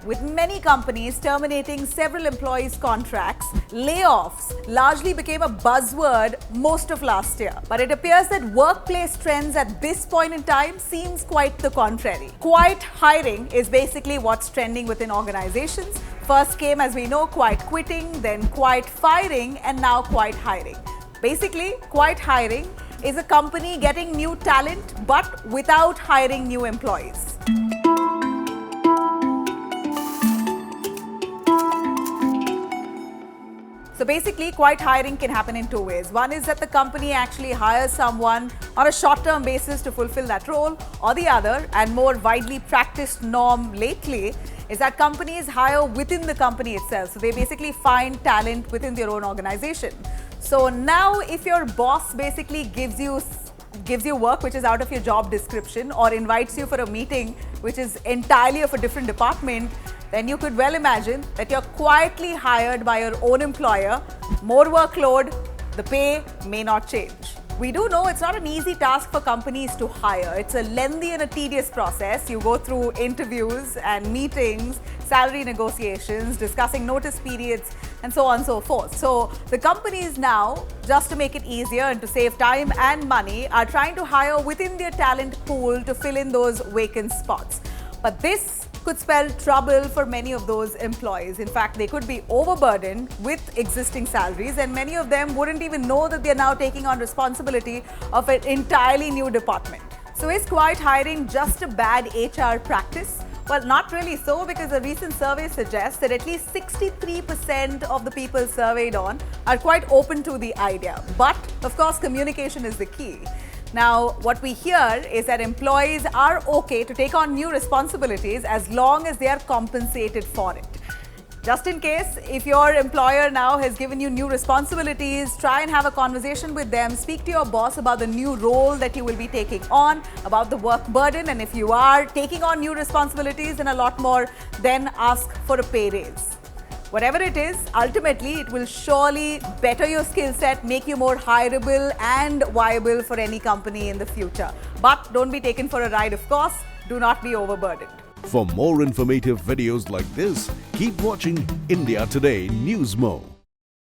With many companies terminating several employees' contracts, layoffs largely became a buzzword most of last year. But it appears that workplace trends at this point in time seems quite the contrary. Quiet hiring is basically what's trending within organizations. First came, as we know, quiet quitting, then quiet firing, and now quiet hiring. Basically, quiet hiring is a company getting new talent but without hiring new employees. So basically, quiet hiring can happen in two ways. One is that the company actually hires someone on a short-term basis to fulfill that role, or the other, and more widely practiced norm lately, is that companies hire within the company itself. So they basically find talent within their own organization. So now if your boss basically gives you work which is out of your job description, or invites you for a meeting which is entirely of a different department, then you could well imagine that you're quietly hired by your own employer, more workload, the pay may not change. We do know it's not an easy task for companies to hire. It's a lengthy and a tedious process. You go through interviews and meetings, salary negotiations, discussing notice periods, and so on and so forth. So the companies now, just to make it easier and to save time and money, are trying to hire within their talent pool to fill in those vacant spots. But this could spell trouble for many of those employees. In fact, they could be overburdened with existing salaries, and many of them wouldn't even know that they're now taking on responsibility of an entirely new department. So is quiet hiring just a bad HR practice? Well, not really so, because a recent survey suggests that at least 63% of the people surveyed on are quite open to the idea. But, of course, communication is the key. Now, what we hear is that employees are okay to take on new responsibilities as long as they are compensated for it. Just in case, if your employer now has given you new responsibilities, try and have a conversation with them. Speak to your boss about the new role that you will be taking on, about the work burden, and if you are taking on new responsibilities and a lot more, then ask for a pay raise. Whatever it is, ultimately, it will surely better your skill set, make you more hireable and viable for any company in the future. But don't be taken for a ride, of course. Do not be overburdened. For more informative videos like this, keep watching India Today Newsmo.